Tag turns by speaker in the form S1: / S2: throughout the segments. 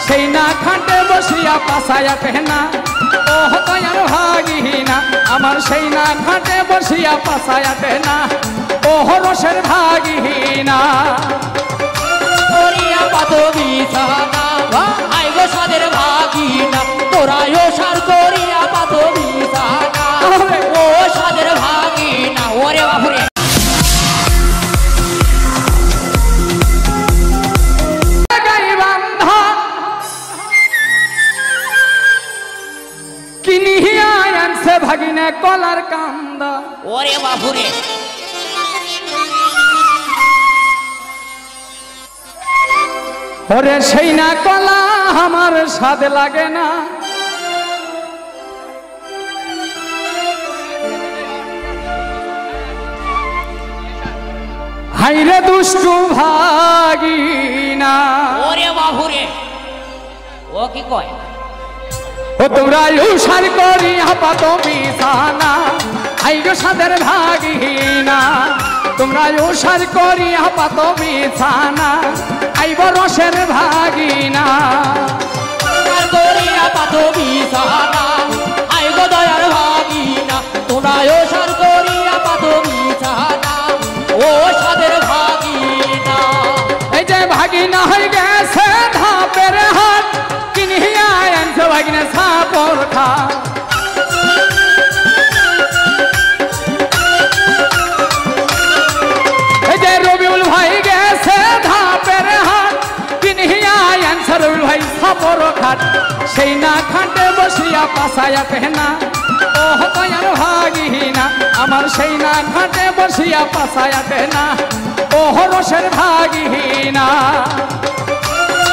S1: সেই না খাটে বসিয়া পাশায়া পেহনা ও দয়ার ভাগিনা আমার সেই না খাটে বসিয়া পাশায়া পেহনা ও রসের ভাগিনা
S2: করিয়া পাতো বিছানা আই গো সাদের ভাগিনা তোরা ওসার করিয়া পাতো বিছানা ও সাদের ভাগিনা ওরে বাপুরে
S1: কিনিয়া আনছে ভাগিনা কলার কান্দা
S2: ওরে বাপুরে
S1: ওরে সেই না কলা আমার স্বাদ লাগে না হাইরে দুষ্টু ভাগিনা
S2: ওরে বাপুরে ও কি কয়
S1: ও তোমরা উসার করি হাপাত বিছানা হাইরে সাদের ভাগিনা তোমরা উসার করি হাপাত বিছানা আইব রসের ভাগিনা
S2: করিয়া পাতো বিছানা আই গো দয়ার ভাগিনা তোরা ওসার করিয়া পাতো বিছানা ও সাদের ভাগিনা
S1: এই যে ভাগিনা হয়ে গেছে ধাপের হাট কিনিয়া আনছে ভাগিনা সাপর খা এই যে রবিউল ভাই গেছে ধাপের হাট কিনিয়া আনছে রবিউল ভাই সাপর খাট সেই না খাটে বসিয়া পাশায়া পেহনা ও দয়ার ভাগিনা আমার সেই না খাটে বসিয়া পাশায়া পেহনা ও রসের ভাগিনা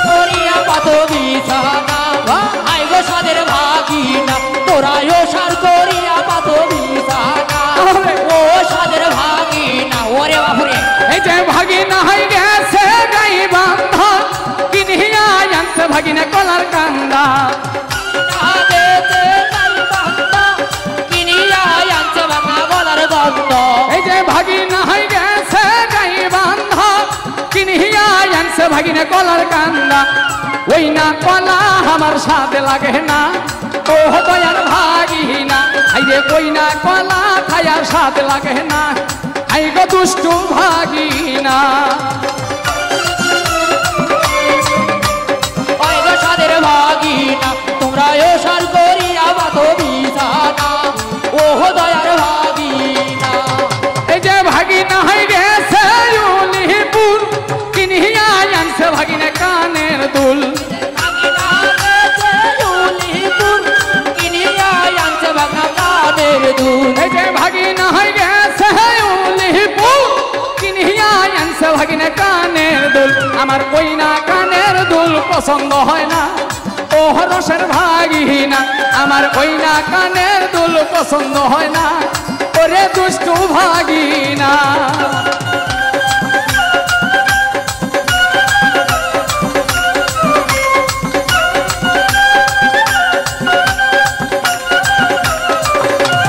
S2: করিয়া পাতো বিছানা আই গো সাদের ভাগিনা তোরা ওসার করিয়া পাতো বিছানা ও সাদের ভাগিনা ওরে বাপুরে
S1: এই যে ভাগিনা হয়ে গেছে গাই বান্ধা কিনিয়া আনছে ভাগিনা কলার কান্দা
S2: কিনিয়া আনছে বাংলা গলার গন্ধ
S1: এই যে ভাগিনা হয়ে গেছে গাই বান্ধা কিনিয়া আনছে ভাগিনা কলার কান্দা ওই না কলা আমার সাথে লাগে না ও দয়ার ভাগিনা আই রে ওই না কলা খায়ার সাথে লাগে না আই গো দুষ্টু ভাগিনা
S2: আই গো সাদের ভাগিনা তোমরা ওসার করিয়া পাতো বিছানা ও দয়ার ভাগিনা
S1: এই যে ভাগিনা হয়ে গেছে উলিপুর কিনিয়া আনছে ভাগিনা কানের দুল এই যে ভাগিনা হয়ে গেছে উলিপুর কিনিয়া আনছে ভাগিনা কানের দুল আমার ওই না কানের দুল পছন্দ হয় না ও রসের ভাগিনা আমার ওই না কানের দুল পছন্দ হয় না ওরে দুষ্টু ভাগিনা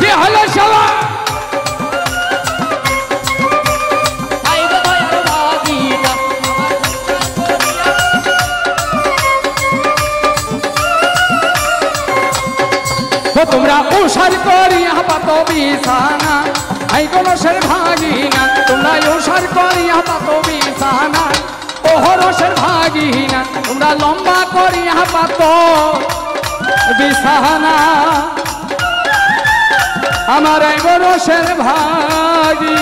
S1: কি হলো শালা
S2: আই গো দয়ার ভাগিনা
S1: তোমরা উসার করিয়া পাতো বিছানা আই গো রসের ভাগিনা তোমরা উসার করিয়া পাতো বিছানা ও রসের ভাগিনা তোমরা লম্বা করিয়া পাতো বিছানা আমার আই গো রসের ভাগিনা